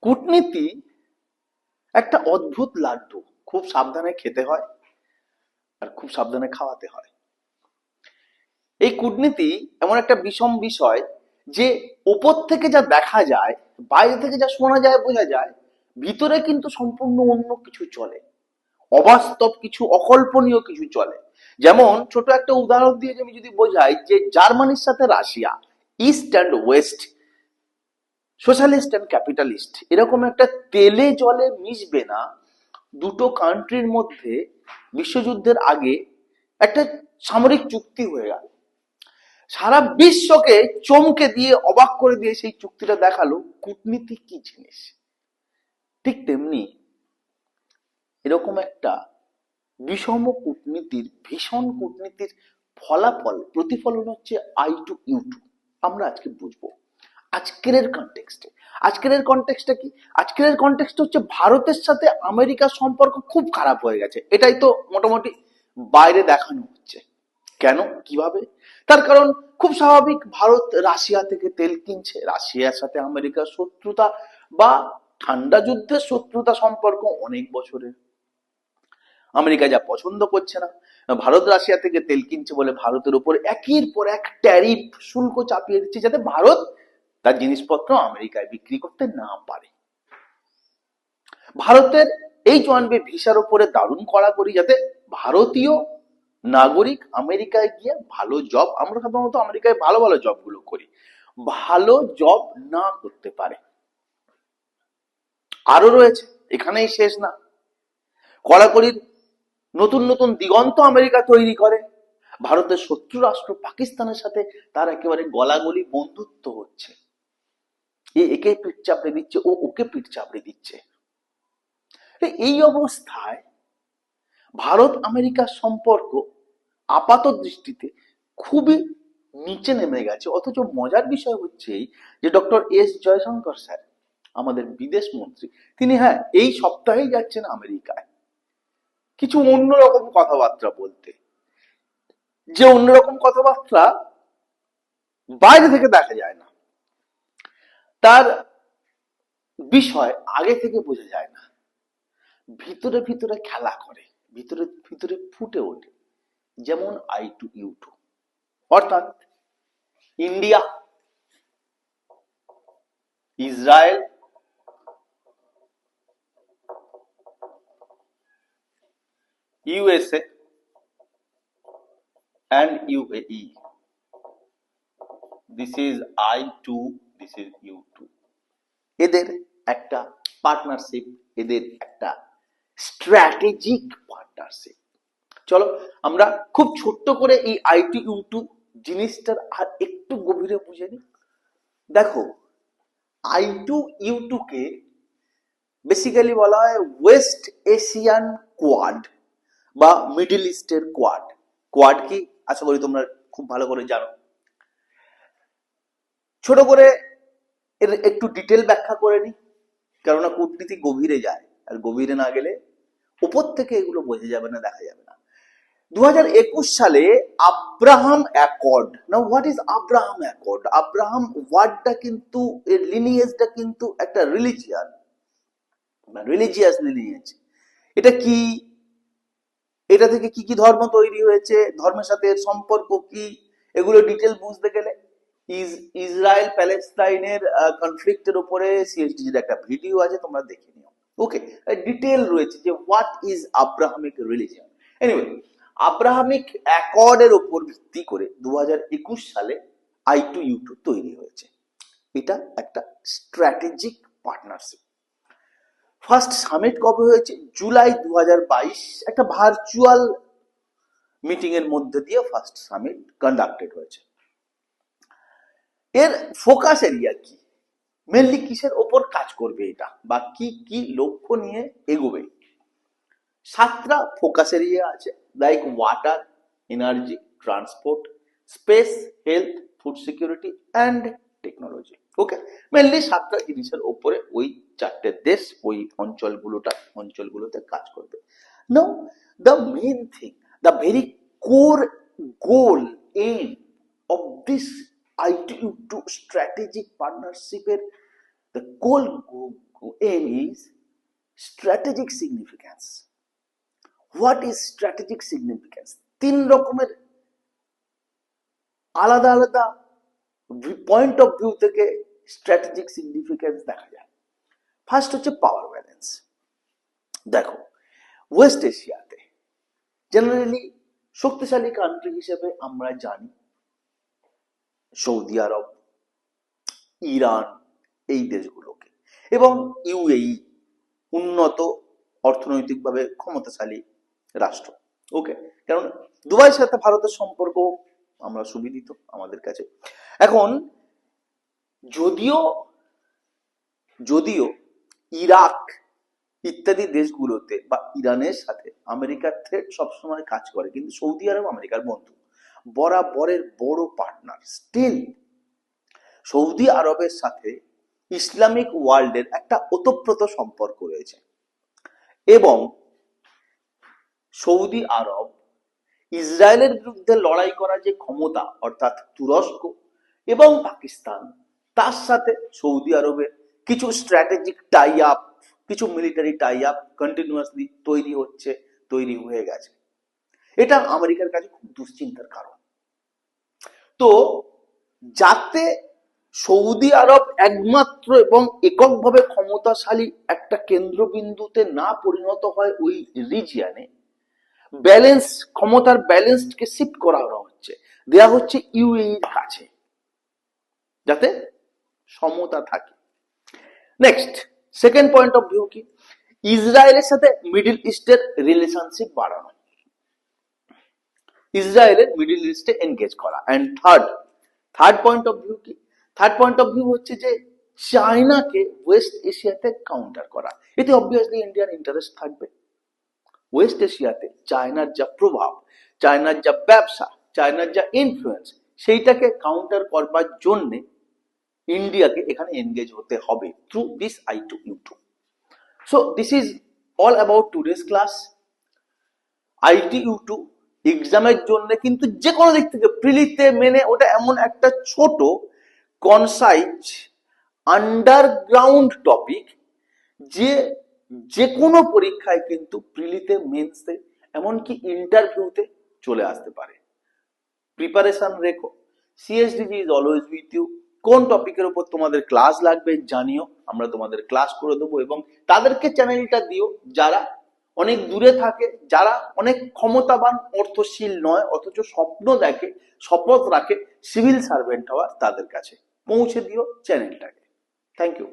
কূটনীতি একটা অদ্ভুত লাড্ডু। খুব সাবধানে খেতে হয় আর খুব সাবধানে খাওয়াতে হয়। এই কূটনীতি এমন একটা বিষম বিষয় যে ওপর থেকে যা দেখা যায়, বাইরে থেকে যা শোনা যায় বোঝা যায়, ভিতরে কিন্তু সম্পূর্ণ অন্য কিছু চলে। অবাস্তব কিছু, অকল্পনীয় কিছু চলে। যেমন ছোট একটা উদাহরণ দিয়ে আমি যদি বোঝাই, যে জার্মানির সাথে Russia, east and West, socialist and capitalist, এরকম একটা তেলে জলে মিশবে না দুটো কান্ট্রির মধ্যে বিশ্বযুদ্ধের আগে একটা সামরিক চুক্তি হয়ে গেল। সারা বিশ্বকে চমকে দিয়ে, অবাক করে দিয়ে সেই চুক্তিটা দেখালো কূটনীতি কি জিনিস। ঠিক তেমনি এরকম একটা বিষম কূটনীতির, ভীষণ কূটনীতির ফলাফল, প্রতিফলন হচ্ছে I2U2। আমরা আজকে বুঝবো আজকের কনটেক্সটে। আজকের কনটেক্সটটা কি? আজকের কনটেক্সট হচ্ছে ভারতের সাথে আমেরিকার সম্পর্ক খুব খারাপ হয়ে গেছে। এটাই তো মোটামুটি বাইরে দেখানো হচ্ছে। কেন, কিভাবে? তার কারণ খুব স্বাভাবিক, ভারত রাশিয়া থেকে তেল কিনছে, রাশিয়ার সাথে আমেরিকার শত্রুতা বা ঠান্ডা যুদ্ধের শত্রুতা সম্পর্ক অনেক বছরের। আমেরিকা যা পছন্দ করছে না, ভারত রাশিয়া থেকে তেল কিনছে বলে ভারতের উপর একের পর এক ট্যারিফ শুল্ক চাপিয়ে দিচ্ছে, যাতে ভারত তার জিনিসপত্র আমেরিকায় বিক্রি করতে না পারে। ভারতের H1B ভিসার উপরে দারুণ কড়াকড়ি, যাতে ভারতীয় নাগরিক আমেরিকায় গিয়ে ভালো জব, আমরা সাধারণত আমেরিকায় ভালো ভালো জবগুলো করি, ভালো জব না করতে পারে। আরো রয়েছে, এখানেই শেষ না। কড়াকড়ির নতুন নতুন দিগন্ত আমেরিকা তৈরি করে। ভারতের শত্রু রাষ্ট্র পাকিস্তানের সাথে তার একেবারে গলাগলি বন্ধুত্ব হচ্ছে। একে পিঠ চাপড়ে দিচ্ছে, ও ওকে পিঠ চাপড়ে দিচ্ছে। এই অবস্থায় ভারত আমেরিকার সম্পর্ক আপাত দৃষ্টিতে খুবই নিচে নেমে গেছে। অথচ মজার বিষয় হচ্ছে যে ডক্টর এস জয়শঙ্কর স্যার, আমাদের বিদেশ মন্ত্রী, তিনি এই সপ্তাহেই যাচ্ছেন আমেরিকায় কিছু অন্যরকম কথাবার্তা বলতে। যে অন্যরকম কথাবার্তা বাইরে থেকে দেখা যায় না, তার বিষয় আগে থেকে বোঝা যায় না, ভিতরে ভিতরে খেলা করে, ভিতরে ভিতরে ফুটে ওঠে। যেমন I2U2, অর্থাৎ India, Israel, USA and UAE. This is I2, this is U2. এদের একটা পার্টনারশিপ, এদের একটা স্ট্র্যাটেজিক পার্টনারশিপ। চলো আমরা খুব ছোট্ট করে এই I2U2 জিনিসটার আর একটু গভীরে বুঝে নিই। দেখো, I2U2 কে বেসিক্যালি বলা হয় ওয়েস্ট এশিয়ান কোয়াড বা মিডল ইস্টের কোয়াড। কোয়াড কি আশা করি তোমরা খুব ভালো করে জানো। ছোট করে এর একটু ডিটেল ব্যাখ্যা করে নিই, কেননা কূটনীতি গভীরে যায়, আর গভীরে না গেলে উপর থেকে এগুলো বোঝা যাবে না, দেখা যাবে না। 2021 সালে Abraham accord. Now what is Abraham accord? Abraham ওয়ার্ডটা কিন্তু, এর লিনিয়েজটা কিন্তু একটা রিলিজিয়াস লিনিয়েজ। এটা কি? এটা থেকে কি কি ধর্ম তৈরি হয়েছে, ধর্মের সাথে এর সম্পর্ক কি, এগুলো ডিটেল বুঝতে গেলে ইসরায়েল প্যালেস্তাইনের কনফ্লিক্টের উপরে CSDG-র একটা ভিডিও আছে, তোমরা দেখে নিও। ওকে, ডিটেল রয়েছে যে what is Abrahamic religion. Anyway, Abrahamic অ্যাকর্ডের উপর ভিত্তি করে 2021 সালে I2U2 তৈরি হয়েছে। এটা একটা স্ট্র্যাটেজিক পার্টনারশিপ। ফার্স্ট সামিট কবে হয়েছে? জুলাই 2022, একটা ভার্চুয়াল মিটিং এর মধ্যে দিয়ে ফার্স্ট সামিট কন্ডাক্টেড হয়েছে। এর ফোকাস এরিয়া কি, মেনলি কিসের ওপর কাজ করবে এটা, বা কি কি লক্ষ্য নিয়ে এগোবে? 7টা ফোকাস এরিয়া আছে, like water, energy, transport, space, health, food security and technology. Okay, mainly 7টা জিনিসের ওপরে ওই 4টে দেশ, ওই অঞ্চলগুলোতে কাজ করবে। Now the main thing, the very core goal, aim of this I2U2 strategic পার্টনারশিপের the goal aim is strategic significance. What is strategic significance? তিন রকমের আলাদা আলাদা পয়েন্ট অফ ভিউ থেকে স্ট্র্যাটেজিক সিগনিফিকেন্স দেখা যায়। ফার্স্ট হচ্ছে পাওয়ার ব্যালেন্স। দেখো, ওয়েস্ট এশিয়াতে জেনারেলি শক্তিশালী কান্ট্রি হিসেবে আমরা জানি সৌদি আরব, ইরান, এই দেশগুলোকে, এবং ইউএই উন্নত অর্থনৈতিকভাবে ক্ষমতাশালী রাষ্ট্র। ওকে, কারণ দুবাইয়ের সাথে ভারতের সম্পর্ক আমরা সুবিদিত আমাদের কাছে। এখন যদিও ইরাক ইত্যাদি দেশগুলোতে বা ইরানের সাথে আমেরিকার থ্রেট সবসময় কাজ করে, কিন্তু সৌদি আরব আমেরিকার বন্ধু, বরাবরের বড় পার্টনার। স্টিল সৌদি আরবের সাথে ইসলামিক ওয়ার্ল্ডের একটা ওতপ্রোত সম্পর্ক রয়েছে, এবং সৌদি আরব ইসরায়েলের বিরুদ্ধে লড়াই করা যে ক্ষমতা, অর্থাৎ তুরস্ক এবং পাকিস্তান, তার সাথে সৌদি আরবের কিছু স্ট্র্যাটেজিক টাই আপ, কিছু মিলিটারি টাই আপ কন্টিনিউয়াসলি তৈরি হয়ে গেছে। এটা আমেরিকার কাছে খুব দুশ্চিন্তার কারণ। তো যাতে সৌদি আরব একমাত্র এবং এককভাবে ক্ষমতাশালী একটা কেন্দ্রবিন্দুতে না পরিণত হয় ওই রিজিয়নে, ক্ষমতার ব্যালেন্সকে শিফট করা হচ্ছে, দেয়া হচ্ছে ইউএইর কাছে, যাতে সমতা থাকে। Next, second point of view কি? ইসরায়েলের সাথে মিডল ইস্টের রিলেশনশিপ বাড়ানো, ইসরায়েলের মিডল ইস্টে এনগেজ করা। And third point of view কি? থার্ড পয়েন্ট অফ ভিউ হচ্ছে যে চায়নাকে ওয়েস্ট এশিয়াতে কাউন্টার করা। এতে অবভিয়াসলি ইন্ডিয়ান ইন্টারেস্ট থাকবে। ওয়েস্ট এশিয়াতে চায়নার যা প্রভাব, চায়নার যা ব্যবসা, চায়নার যা ইনফ্লুয়েন্স, সেইটাকে কাউন্টার করবার জন্যে ইন্ডিয়াকে এখানে এনগেজ হতে হবে through this I2U2। So this is all about today's class. I2U2 এক্সামের জন্য কিন্তু যে কোনো দিক থেকে প্রিলিতে মেনে ওটা এমন একটা ছোট কনসাইজ আন্ডারগ্রাউন্ড টপিক যে কোনো পরীক্ষায় কিন্তু প্রিলিতে, মেন্সে, এমনকি ইন্টারভিউতে চলে আসতে পারে। প্রিপারেশন রেখো। CSDG is always with you. কোন টপিকের উপর তোমাদের ক্লাস লাগবে জানিও, আমরা তোমাদের ক্লাস করে দেবো, এবং তাদেরকে চ্যানেলটা দিও যারা অনেক দূরে থাকে, যারা অনেক ক্ষমতাবান, অর্থশীল নয়, অথচ স্বপ্ন দেখে, শপথ রাখে সিভিল সার্ভেন্ট হওয়ার, তাদের কাছে পৌঁছে দিও চ্যানেলটাকে। Thank you.